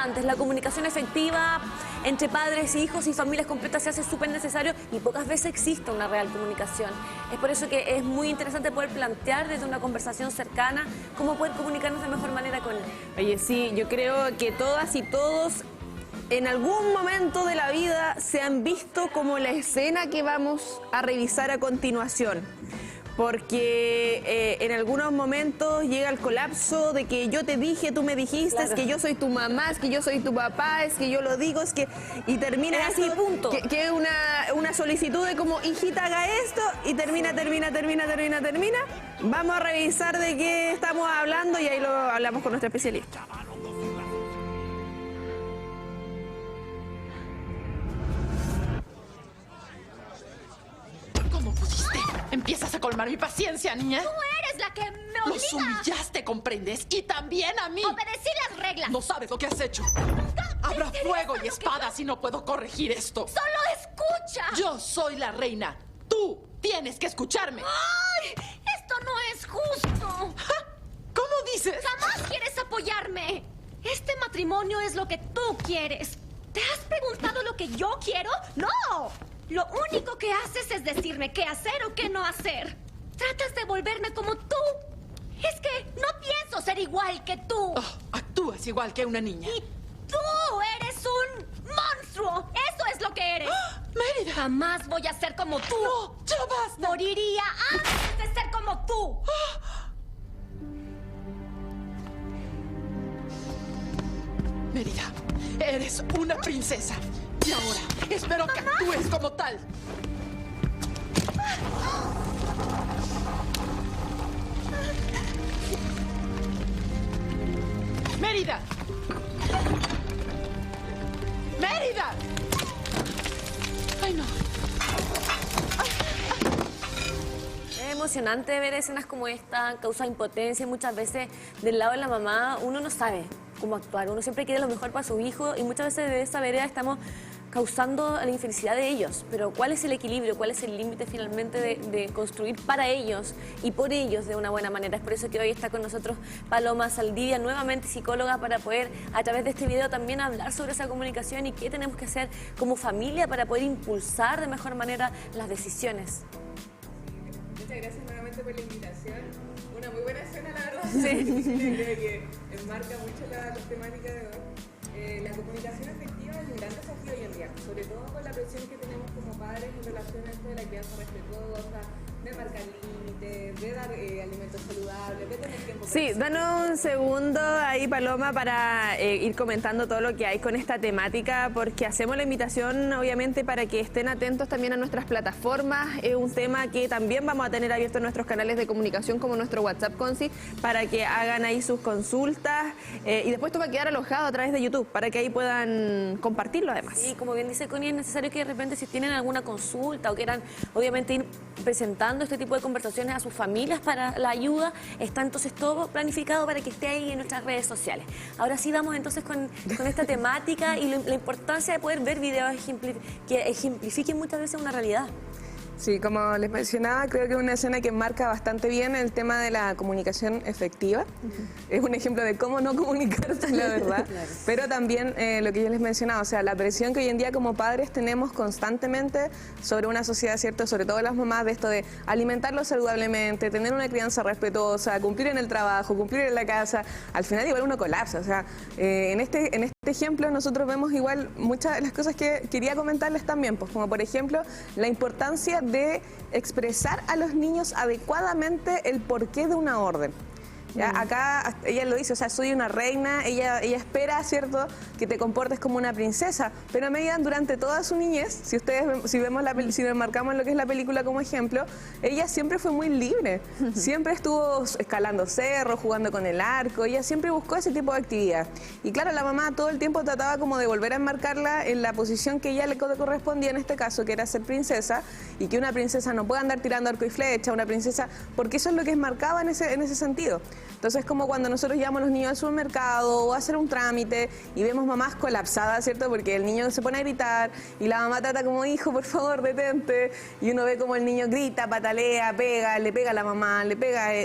antes, la comunicación efectiva entre padres, hijos y familias completas se hace súper necesario y pocas veces existe una real comunicación. Es por eso que es muy interesante poder plantear desde una conversación cercana cómo poder comunicarnos de mejor manera con él. Oye, sí, yo creo que todas y todos en algún momento de la vida se han visto como la escena que vamos a revisar a continuación. Porque en algunos momentos llega el colapso de que yo te dije, tú me dijiste, claro, es que yo soy tu mamá, es que yo soy tu papá, es que yo lo digo, es que... Y termina así, punto. Que es una solicitud de como, hijita, haga esto, y termina. Vamos a revisar de qué estamos hablando y ahí lo hablamos con nuestro especialista. ¿Cómo pudiste? Empiezas a colmar mi paciencia, niña. Tú eres la que me obliga. Los humillaste, ¿comprendes? Y también a mí. Obedecí las reglas. No sabes lo que has hecho. Habrá fuego y espadas y no puedo corregir esto. Solo escucha. Yo soy la reina. Tú tienes que escucharme. ¡Ay! Esto no es justo. ¿Ja? ¿Cómo dices? Jamás quieres apoyarme. Este matrimonio es lo que tú quieres. ¿Te has preguntado lo que yo quiero? ¡No! Lo único que haces es decirme qué hacer o qué no hacer. Tratas de volverme como tú. Es que no pienso ser igual que tú. Oh, actúas igual que una niña. Y tú eres un monstruo. Eso es lo que eres. ¡Ah! Mérida. Jamás voy a ser como tú. No, ya basta. Moriría antes de ser como tú. Mérida, eres una princesa. Y ahora espero que actúes como tal. ¡Mérida! ¡Mérida! ¡Ay, no! Es emocionante ver escenas como esta, causa impotencia. Muchas veces del lado de la mamá uno no sabe cómo actuar, uno siempre quiere lo mejor para su hijo y muchas veces de esa vereda estamos causando la infelicidad de ellos. Pero ¿cuál es el equilibrio? ¿Cuál es el límite finalmente de construir para ellos y por ellos de una buena manera? Es por eso que hoy está con nosotros Paloma Saldivia, nuevamente psicóloga, para poder a través de este video también hablar sobre esa comunicación y qué tenemos que hacer como familia para poder impulsar de mejor manera las decisiones. Muchas gracias nuevamente por la invitación. Una muy buena escena, la verdad. Sí. Creo que enmarca mucho la temática de hoy. La comunicación efectiva es un gran desafío hoy en día, sobre todo con la presión que tenemos como padres en relación a esto de la crianza respetuosa, de marcar límites, de dar alimentos saludables, de tener tiempo. Sí, danos un segundo ahí, Paloma, para ir comentando todo lo que hay con esta temática, porque hacemos la invitación, obviamente, para que estén atentos también a nuestras plataformas. Es un tema que también vamos a tener abiertos nuestros canales de comunicación, como nuestro WhatsApp Conci, para que hagan ahí sus consultas. Y después esto va a quedar alojado a través de YouTube, para que ahí puedan compartirlo además. Sí, como bien dice Connie, es necesario que de repente si tienen alguna consulta o quieran, obviamente, ir presentando este tipo de conversaciones a sus familias para la ayuda, está entonces todo planificado para que esté ahí en nuestras redes sociales. Ahora sí vamos entonces con esta temática y la importancia de poder ver videos que ejemplifiquen muchas veces una realidad. Sí, como les mencionaba, creo que es una escena que marca bastante bien el tema de la comunicación efectiva. Es un ejemplo de cómo no comunicarse, la verdad. Claro. Pero también lo que yo les mencionaba, o sea, la presión que hoy en día como padres tenemos constantemente sobre una sociedad, ¿cierto? Sobre todo las mamás, de esto de alimentarlos saludablemente, tener una crianza respetuosa, cumplir en el trabajo, cumplir en la casa. Al final igual uno colapsa, o sea, en este ejemplo nosotros vemos igual muchas de las cosas que quería comentarles también, pues como por ejemplo la importancia de expresar a los niños adecuadamente el porqué de una orden. ¿Ya? Acá ella lo dice, o sea, soy una reina, ella espera, ¿cierto?, que te comportes como una princesa, pero a medida durante toda su niñez, si marcamos lo que es la película como ejemplo, ella siempre fue muy libre, siempre estuvo escalando cerros, jugando con el arco, ella siempre buscó ese tipo de actividad. Y claro, la mamá todo el tiempo trataba como de volver a enmarcarla en la posición que ella le correspondía en este caso, que era ser princesa, y que una princesa no puede andar tirando arco y flecha, una princesa, porque eso es lo que enmarcaba en ese sentido. Entonces, como cuando nosotros llevamos a los niños al supermercado o a hacer un trámite y vemos mamás colapsadas, ¿cierto? Porque el niño se pone a gritar y la mamá trata como, hijo, por favor, detente. Y uno ve como el niño grita, patalea, pega, le pega a la mamá,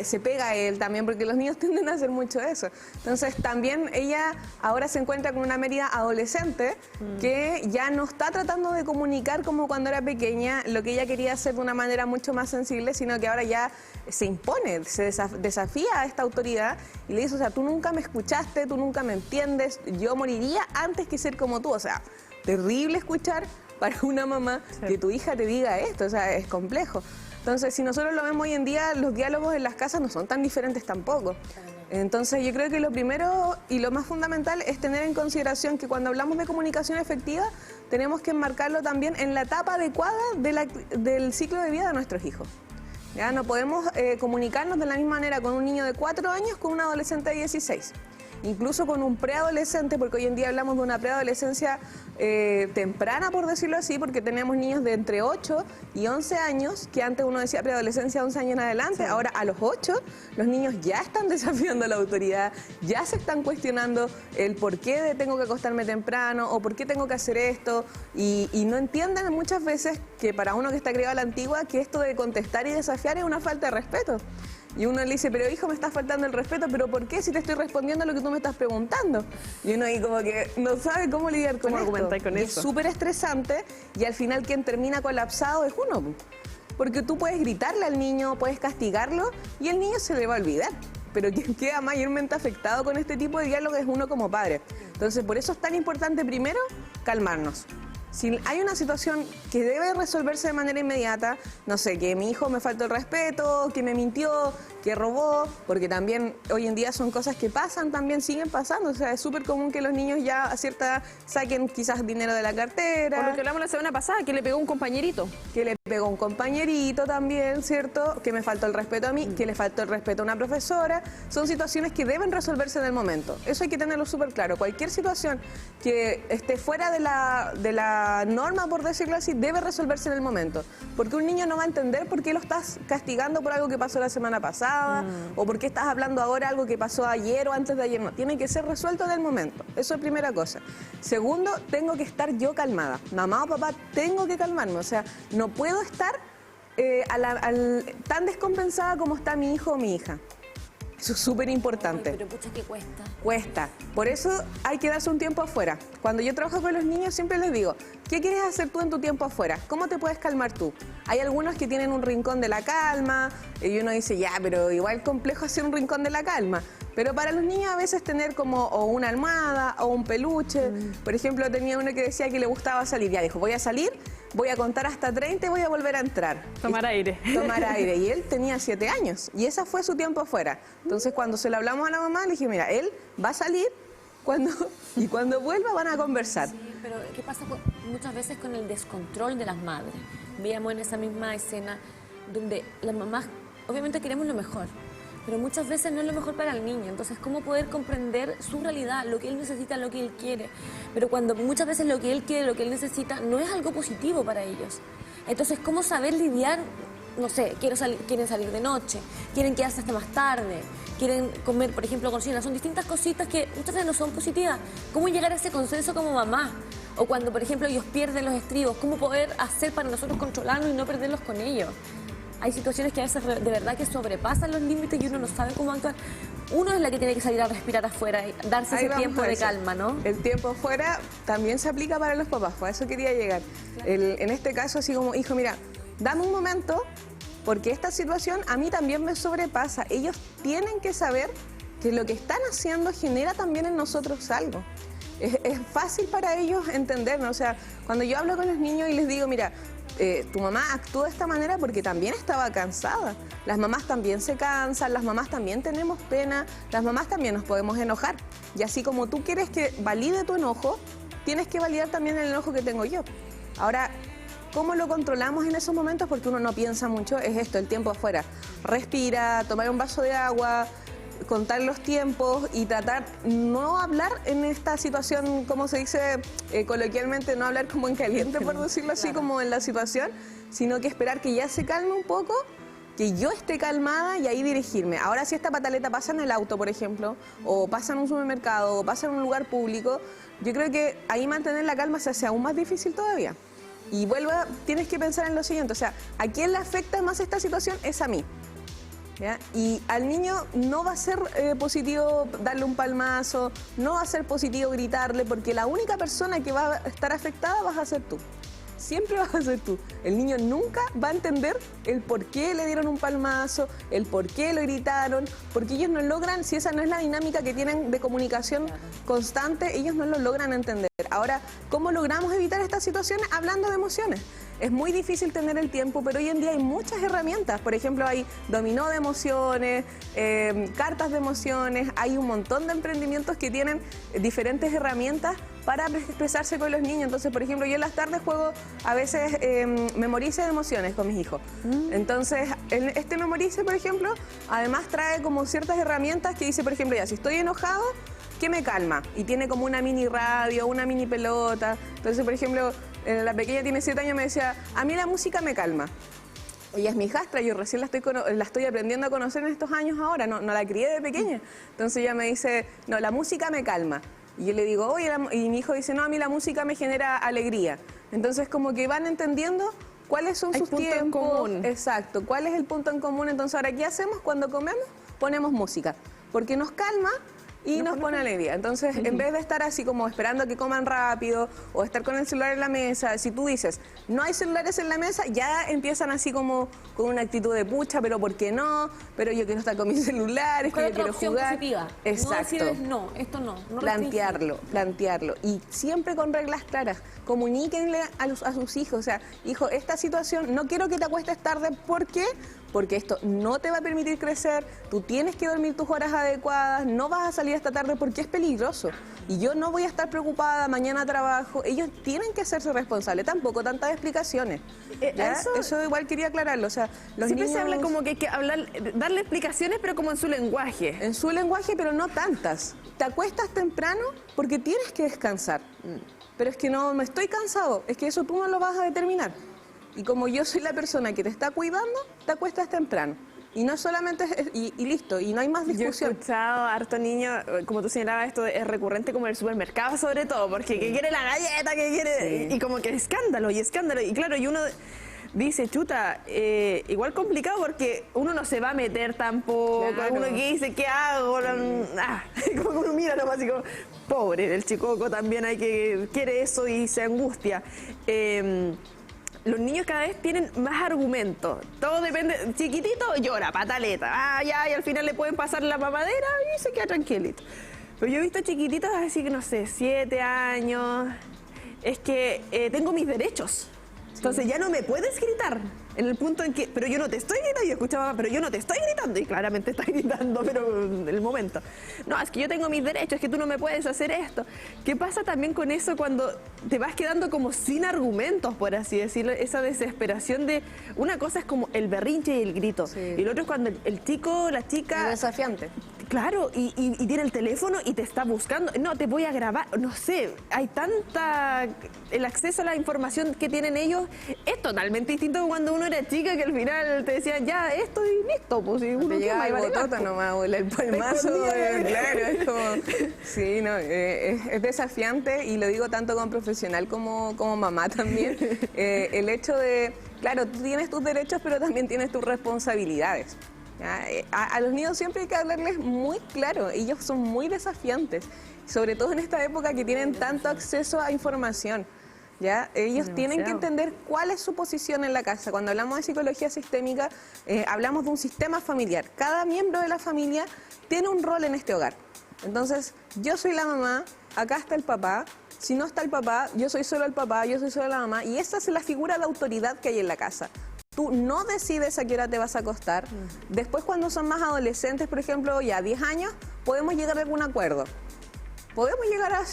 se pega a él también, porque los niños tienden a hacer mucho eso. Entonces, también ella ahora se encuentra con una Mérida adolescente que ya no está tratando de comunicar como cuando era pequeña lo que ella quería hacer de una manera mucho más sensible, sino que ahora ya se impone, se desafía a esta autoridad y le dice, o sea, tú nunca me escuchaste, tú nunca me entiendes, yo moriría antes que ser como tú. O sea, terrible escuchar para una mamá que tu hija te diga esto, o sea, es complejo. Entonces, si nosotros lo vemos hoy en día, los diálogos en las casas no son tan diferentes tampoco. Entonces, yo creo que lo primero y lo más fundamental es tener en consideración que cuando hablamos de comunicación efectiva, tenemos que enmarcarlo también en la etapa adecuada del ciclo de vida de nuestros hijos. ¿Ya? No podemos comunicarnos de la misma manera con un niño de 4 años con un adolescente de 16. Incluso con un preadolescente, porque hoy en día hablamos de una preadolescencia temprana, por decirlo así, porque tenemos niños de entre 8 y 11 años, que antes uno decía preadolescencia 11 años en adelante, ahora a los 8 los niños ya están desafiando a la autoridad, ya se están cuestionando el por qué tengo que acostarme temprano o por qué tengo que hacer esto, y no entienden muchas veces que para uno que está criado a la antigua, que esto de contestar y desafiar es una falta de respeto. Y uno le dice, pero hijo, me estás faltando el respeto, ¿pero por qué si te estoy respondiendo a lo que tú me estás preguntando? Y uno ahí como que no sabe cómo lidiar con esto. Con es súper estresante y al final quien termina colapsado es uno. Porque tú puedes gritarle al niño, puedes castigarlo y el niño se le va a olvidar. Pero quien queda mayormente afectado con este tipo de diálogo es uno como padre. Entonces, por eso es tan importante primero calmarnos. Si hay una situación que debe resolverse de manera inmediata, no sé, que mi hijo me faltó el respeto, que me mintió, que robó, porque también hoy en día son cosas que pasan, también siguen pasando. O sea, es súper común que los niños ya a cierta edad saquen quizás dinero de la cartera. O lo que hablamos la semana pasada, que le pegó un compañerito. Que le pegó un compañerito también, ¿cierto? Que me faltó el respeto a mí, que le faltó el respeto a una profesora. Son situaciones que deben resolverse en el momento. Eso hay que tenerlo súper claro. Cualquier situación que esté fuera de la norma, por decirlo así, debe resolverse en el momento. Porque un niño no va a entender por qué lo estás castigando por algo que pasó la semana pasada o por qué estás hablando ahora algo que pasó ayer o antes de ayer. No, tiene que ser resuelto en el momento. Eso es primera cosa. Segundo, tengo que estar yo calmada. Mamá o papá, tengo que calmarme. O sea, no puedo estar tan descompensada como está mi hijo o mi hija. Eso es súper importante. Pero pucha, que cuesta. Cuesta. Por eso hay que darse un tiempo afuera. Cuando yo trabajo con los niños siempre les digo, ¿qué quieres hacer tú en tu tiempo afuera? ¿Cómo te puedes calmar tú? Hay algunos que tienen un rincón de la calma y uno dice, ya, pero igual complejo hacer un rincón de la calma. Pero para los niños a veces tener como o una almohada o un peluche. Por ejemplo, tenía uno que decía que le gustaba salir. Ya dijo, voy a salir, voy a contar hasta 30 y voy a volver a entrar. Tomar aire. Tomar aire. Y él tenía 7 años y ese fue su tiempo afuera. Entonces cuando se lo hablamos a la mamá, le dije, mira, él va a salir y cuando vuelva van a conversar. Sí, pero ¿qué pasa muchas veces con el descontrol de las madres? Veíamos en esa misma escena donde las mamás, obviamente queremos lo mejor, pero muchas veces no es lo mejor para el niño. Entonces, ¿cómo poder comprender su realidad, lo que él necesita, lo que él quiere? Pero cuando muchas veces lo que él quiere, lo que él necesita, no es algo positivo para ellos. Entonces, ¿cómo saber lidiar? No sé, quieren salir de noche, quieren quedarse hasta más tarde, quieren comer, por ejemplo, cocina. Son distintas cositas que muchas veces no son positivas. ¿Cómo llegar a ese consenso como mamá? O cuando, por ejemplo, ellos pierden los estribos, ¿cómo poder hacer para nosotros controlarlos y no perderlos con ellos? Hay situaciones que a veces de verdad que sobrepasan los límites y uno no sabe cómo actuar. Uno es la que tiene que salir a respirar afuera y darse ese tiempo de calma, ¿no? El tiempo afuera también se aplica para los papás, a eso quería llegar. Claro. En este caso, así como, hijo, mira, dame un momento, porque esta situación a mí también me sobrepasa. Ellos tienen que saber que lo que están haciendo genera también en nosotros algo. Es fácil para ellos entender, ¿no? O sea, cuando yo hablo con los niños y les digo, mira, tu mamá actuó de esta manera porque también estaba cansada. Las mamás también se cansan, las mamás también tenemos pena, las mamás también nos podemos enojar. Y así como tú quieres que valide tu enojo, tienes que validar también el enojo que tengo yo. Ahora, ¿cómo lo controlamos en esos momentos? Porque uno no piensa mucho, es esto, el tiempo afuera. Respira, tomar un vaso de agua, contar los tiempos y tratar no hablar en esta situación, como se dice coloquialmente, no hablar como en caliente, por decirlo así, como en la situación, sino que esperar que ya se calme un poco que yo esté calmada y ahí dirigirme. Ahora, si esta pataleta pasa en el auto, por ejemplo, o pasa en un supermercado, o pasa en un lugar público, yo creo que ahí mantener la calma se hace aún más difícil todavía. Y tienes que pensar en lo siguiente, o sea, ¿a quién le afecta más esta situación? Es a mí. ¿Ya? Y al niño no va a ser positivo darle un palmazo, no va a ser positivo gritarle, porque la única persona que va a estar afectada vas a ser tú. Siempre vas a ser tú. El niño nunca va a entender el por qué le dieron un palmazo, el por qué lo gritaron, porque ellos no logran, si esa no es la dinámica que tienen de comunicación constante, ellos no lo logran entender. Ahora, ¿cómo logramos evitar estas situaciones? Hablando de emociones. Es muy difícil tener el tiempo, pero hoy en día hay muchas herramientas. Por ejemplo, hay dominó de emociones, cartas de emociones, hay un montón de emprendimientos que tienen diferentes herramientas para expresarse con los niños. Entonces, por ejemplo, yo en las tardes juego a veces memorice de emociones con mis hijos. Entonces, este memorice, por ejemplo, además trae como ciertas herramientas que dice, por ejemplo, ya, si estoy enojado, ¿qué me calma? Y tiene como una mini radio, una mini pelota. Entonces, por ejemplo, la pequeña tiene 7 años, me decía, a mí la música me calma. Ella es mi hijastra, yo recién la estoy aprendiendo a conocer en estos años ahora, no la crié de pequeña. Entonces ella me dice, no, la música me calma. Y yo le digo, oye, y mi hijo dice, no, a mí la música me genera alegría. Entonces como que van entendiendo cuáles son sus tiempos. En común. Exacto, cuál es el punto en común. Entonces ahora, ¿qué hacemos cuando comemos? Ponemos música, porque nos calma y nos pone alegría. Entonces, en vez de estar así como esperando a que coman rápido o estar con el celular en la mesa, si tú dices, no hay celulares en la mesa, ya empiezan así como con una actitud de pucha, pero ¿por qué no? Pero yo quiero estar con mi celular, es que yo quiero jugar. Positiva. Exacto. No decir, no, esto no. Plantearlo. Y siempre con reglas claras. Comuníquenle a sus hijos. O sea, hijo, esta situación, no quiero que te acuestes tarde. ¿Por qué? Porque esto no te va a permitir crecer, tú tienes que dormir tus horas adecuadas, no vas a salir esta tarde porque es peligroso. Y yo no voy a estar preocupada, mañana trabajo. Ellos tienen que hacerse responsables, tampoco tantas explicaciones. Eso igual quería aclararlo. O sea, los siempre niños se habla como que hay que darle explicaciones, pero como en su lenguaje. En su lenguaje, pero no tantas. Te acuestas temprano porque tienes que descansar. Pero es que no me estoy cansado, es que eso tú no lo vas a determinar. Y como yo soy la persona que te está cuidando, te acuestas temprano. Y no solamente, y listo, y no hay más discusión. Yo he escuchado a harto niño, como tú señalabas, esto es recurrente como en el supermercado sobre todo, porque que quiere la galleta, que quiere... Y como que escándalo. Y claro, y uno dice, chuta, igual complicado porque uno no se va a meter tampoco, uno que dice, ¿qué hago? Como que uno mira nomás así como, pobre, el chicoco también quiere eso y se angustia. Los niños cada vez tienen más argumentos. Todo depende. Chiquitito llora, pataleta. Y al final le pueden pasar la mamadera y se queda tranquilito. Pero yo he visto chiquititos así que, no sé, 7 años. Es que tengo mis derechos. Entonces ya no me puedes gritar. En el punto en que, pero yo no te estoy gritando. Yo escuchaba, pero yo no te estoy gritando. Y claramente está gritando, pero en el momento. No, es que yo tengo mis derechos, es que tú no me puedes hacer esto. ¿Qué pasa también con eso cuando te vas quedando como sin argumentos, por así decirlo? Esa desesperación de... Una cosa es como el berrinche y el grito. Y el otro es cuando el chico, la chica... Es desafiante. Claro, y tiene el teléfono y te está buscando. No, te voy a grabar. No sé, hay tanta... El acceso a la información que tienen ellos es totalmente distinto de cuando uno era chica, que al final te decían, ya, esto y listo. Pues, y uno te llegaba el botota nomás, el palmazo. Claro, es como... Sí, no, es desafiante y lo digo tanto como profesional como mamá también. El hecho de... Claro, tú tienes tus derechos, pero también tienes tus responsabilidades. A los niños siempre hay que hablarles muy claro, ellos son muy desafiantes, sobre todo en esta época que tienen tanto acceso a información. ¿Ya? Ellos tienen que entender cuál es su posición en la casa. Cuando hablamos de psicología sistémica, hablamos de un sistema familiar. Cada miembro de la familia tiene un rol en este hogar. Entonces, yo soy la mamá, acá está el papá. Si no está el papá, yo soy solo el papá, yo soy solo la mamá. Y esa es la figura de autoridad que hay en la casa. Tú no decides a qué hora te vas a acostar. Después, cuando son más adolescentes, por ejemplo, ya 10 años, podemos llegar a algún acuerdo. Podemos llegar a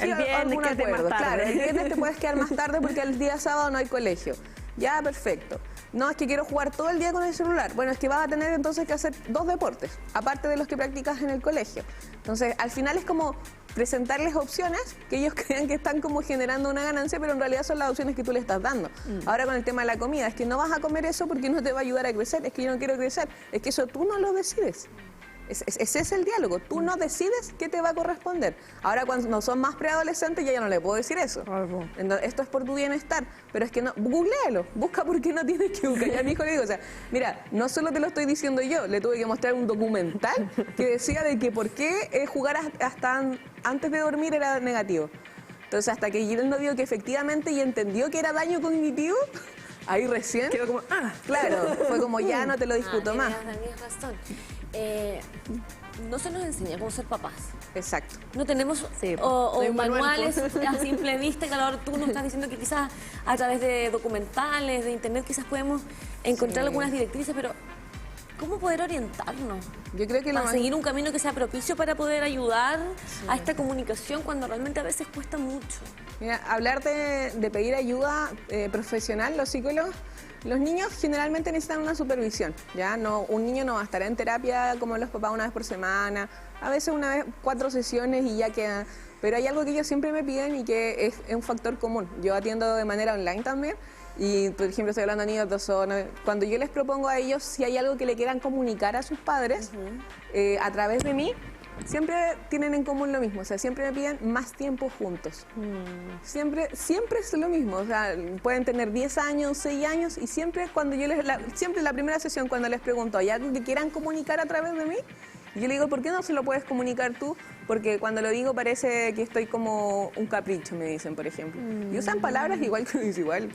algún acuerdo. Claro, el viernes te puedes quedar más tarde porque el día sábado no hay colegio. Ya, perfecto. No, es que quiero jugar todo el día con el celular. Bueno, es que vas a tener entonces que hacer 2 deportes, aparte de los que practicas en el colegio. Entonces, al final es como presentarles opciones que ellos crean que están como generando una ganancia, pero en realidad son las opciones que tú le estás dando. Ahora con el tema de la comida, es que no vas a comer eso porque no te va a ayudar a crecer, es que yo no quiero crecer, es que eso tú no lo decides. Ese es el diálogo, tú no decides qué te va a corresponder. Ahora cuando son más preadolescentes ya no le puedo decir eso. Entonces, esto es por tu bienestar, pero es que no, googléalo, busca por qué no tienes que buscar. Ya a mi hijo le digo, o sea, mira, no solo te lo estoy diciendo yo, le tuve que mostrar un documental que decía de que por qué jugar hasta antes de dormir era negativo. Entonces hasta que él no vio que efectivamente y entendió que era daño cognitivo, ahí recién quedó como, claro, fue como ya no te lo discuto más. Tienes razón. No se nos enseña cómo ser papás. Exacto. No tenemos manuales a simple vista, que ahora tú nos estás diciendo que quizás a través de documentales, de internet, quizás podemos encontrar algunas directrices, pero ¿cómo poder orientarnos? Yo creo que para seguir un camino que sea propicio para poder ayudar a esta comunicación cuando realmente a veces cuesta mucho. Mira, hablar de pedir ayuda profesional, los psicólogos, los niños generalmente necesitan una supervisión, ¿ya? No, un niño no va a estar en terapia como los papás una vez por semana, a veces una vez 4 sesiones y ya queda. Pero hay algo que ellos siempre me piden y que es un factor común. Yo atiendo de manera online también y, por ejemplo, estoy hablando de niños de 2 zonas. Cuando yo les propongo a ellos si hay algo que le quieran comunicar a sus padres a través de mí, siempre tienen en común lo mismo, o sea, siempre me piden más tiempo juntos. Siempre es lo mismo, o sea, pueden tener 10 años, 6 años y siempre cuando yo siempre la primera sesión cuando les pregunto, ¿hay algo que quieran comunicar a través de mí? Yo le digo, ¿por qué no se lo puedes comunicar tú? Porque cuando lo digo parece que estoy como un capricho, me dicen, por ejemplo. Y usan palabras igual que igual.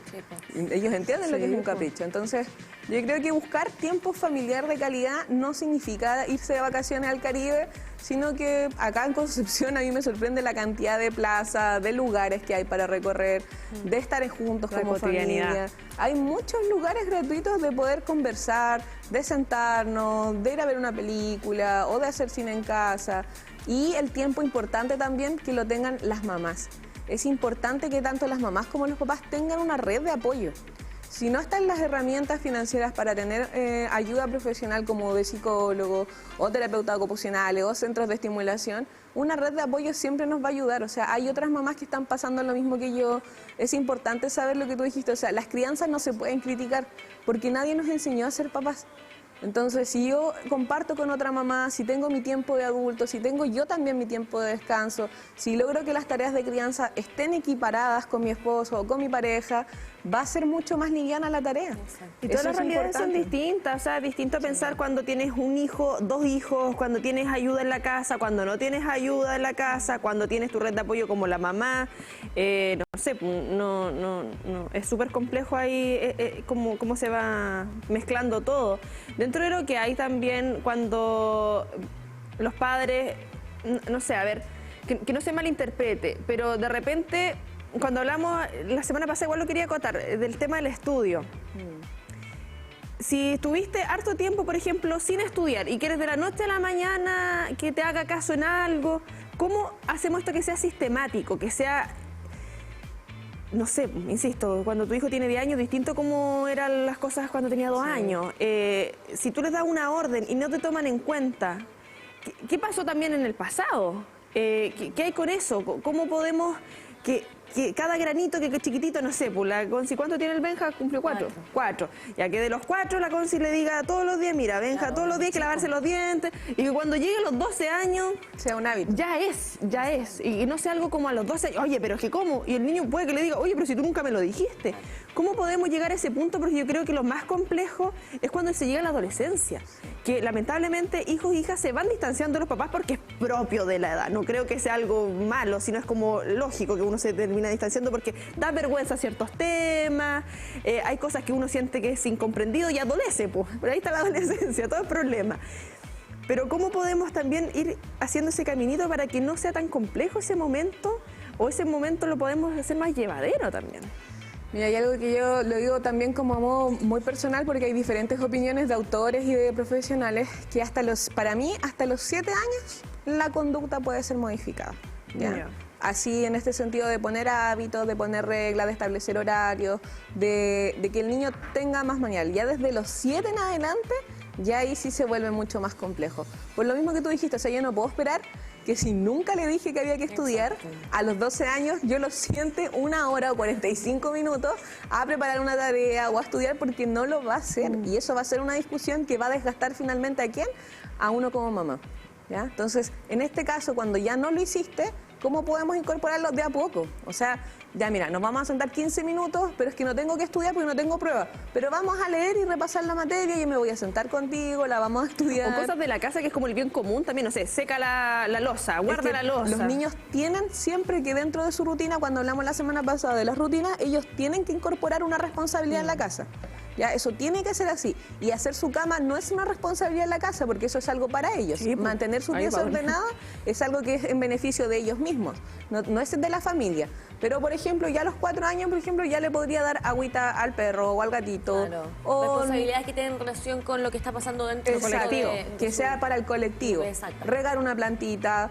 Ellos entienden lo que es un capricho. Entonces, yo creo que buscar tiempo familiar de calidad no significa irse de vacaciones al Caribe, sino que acá en Concepción a mí me sorprende la cantidad de plazas, de lugares que hay para recorrer, de estar juntos como familia. Hay muchos lugares gratuitos de poder conversar, de sentarnos, de ir a ver una película o de hacer cine en casa. Y el tiempo importante también que lo tengan las mamás. Es importante que tanto las mamás como los papás tengan una red de apoyo. Si no están las herramientas financieras para tener ayuda profesional como de psicólogo o terapeutas ocupacionales o centros de estimulación, una red de apoyo siempre nos va a ayudar. O sea, hay otras mamás que están pasando lo mismo que yo. Es importante saber lo que tú dijiste. O sea, las crianzas no se pueden criticar porque nadie nos enseñó a ser papás. Entonces, si yo comparto con otra mamá, si tengo mi tiempo de adulto, si tengo yo también mi tiempo de descanso, si logro que las tareas de crianza estén equiparadas con mi esposo o con mi pareja, va a ser mucho más liviana la tarea. Exacto. Y todas las realidades son distintas, o sea, es distinto pensar cuando tienes un hijo, 2 hijos, cuando tienes ayuda en la casa, cuando no tienes ayuda en la casa, cuando tienes tu red de apoyo como la mamá, no sé, es súper complejo ahí cómo se va mezclando todo. Dentro de lo que hay también cuando los padres, no sé, a ver, que no se malinterprete, pero de repente, cuando hablamos la semana pasada, igual lo quería acotar, del tema del estudio. Si estuviste harto tiempo, por ejemplo, sin estudiar y quieres de la noche a la mañana que te haga caso en algo, ¿cómo hacemos esto que sea sistemático, que sea... No sé, insisto, cuando tu hijo tiene 10 años, distinto como eran las cosas cuando tenía 2 años. Si tú les das una orden y no te toman en cuenta, ¿qué pasó también en el pasado? ¿Qué hay con eso? ¿Cómo podemos que cada granito que chiquitito, no sé, pues la Conci, ¿cuánto tiene el Benja? Cumplió 4. Ya que de los 4 la Conci le diga todos los días, mira, Benja, todos los días hay que lavarse los dientes, y que cuando llegue a los 12 años... sea un hábito. Ya es. Y no sea algo como a los 12 años, oye, pero es que ¿cómo? Y el niño puede que le diga, oye, pero si tú nunca me lo dijiste. ¿Cómo podemos llegar a ese punto? Porque yo creo que lo más complejo es cuando se llega a la adolescencia, que lamentablemente hijos e hijas se van distanciando de los papás porque es propio de la edad. No creo que sea algo malo, sino es como lógico que uno se termina distanciando porque da vergüenza ciertos temas, hay cosas que uno siente que es incomprendido y adolece, pues. Pero ahí está la adolescencia, todo es problema. Pero ¿cómo podemos también ir haciendo ese caminito para que no sea tan complejo ese momento, o ese momento lo podemos hacer más llevadero también? Mira, hay algo que yo lo digo también como a modo muy personal, porque hay diferentes opiniones de autores y de profesionales que para mí, hasta los 7 años, la conducta puede ser modificada. ¿Ya? Así en este sentido de poner hábitos, de poner reglas, de establecer horarios, de que el niño tenga más manual. Ya desde los 7 en adelante, ya ahí sí se vuelve mucho más complejo. Por lo mismo que tú dijiste, o sea, yo no puedo esperar que si nunca le dije que había que estudiar, a los 12 años yo lo siente 1 hora o 45 minutos a preparar una tarea o a estudiar porque no lo va a hacer. Y eso va a ser una discusión que va a desgastar finalmente ¿a quién? A uno como mamá. ¿Ya? Entonces, en este caso, cuando ya no lo hiciste, ¿cómo podemos incorporarlo de a poco? O sea, ya mira, nos vamos a sentar 15 minutos, pero es que no tengo que estudiar porque no tengo prueba. Pero vamos a leer y repasar la materia y yo me voy a sentar contigo, la vamos a estudiar. O cosas de la casa que es como el bien común también, no sé, seca la loza, guarda la loza. Los niños tienen siempre que dentro de su rutina, cuando hablamos la semana pasada de las rutinas, ellos tienen que incorporar una responsabilidad en la casa. Ya, eso tiene que ser así. Y hacer su cama no es una responsabilidad en la casa, porque eso es algo para ellos. Sí, mantener su pieza ordenada es algo que es en beneficio de ellos mismos, no es de la familia. Pero, por ejemplo, ya a los 4 años, por ejemplo, ya le podría dar agüita al perro o al gatito. Claro. O Responsabilidades que tienen relación con lo que está pasando dentro del colectivo, de que su- sea para el colectivo. Exacto. Regar una plantita,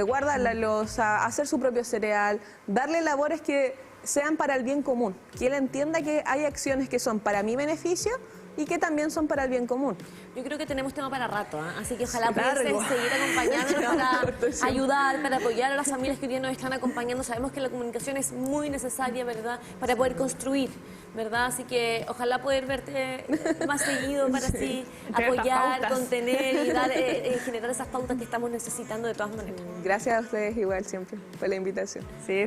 guardar la loza, hacer su propio cereal, darle labores que sean para el bien común, que él entienda que hay acciones que son para mi beneficio y que también son para el bien común. Yo creo que tenemos tema para rato, ¿ah? Así que ojalá pudiesen Largo. seguir acompañándonos para Sí. ayudar, para apoyar a las familias que hoy día nos están acompañando. Sabemos que la comunicación es muy necesaria, ¿verdad? Para poder construir, ¿verdad? Así que ojalá poder verte más seguido para así Tener estas apoyar, pautas. contener y dar, generar esas pautas que estamos necesitando de todas maneras. Gracias a ustedes igual siempre por la invitación. Sí.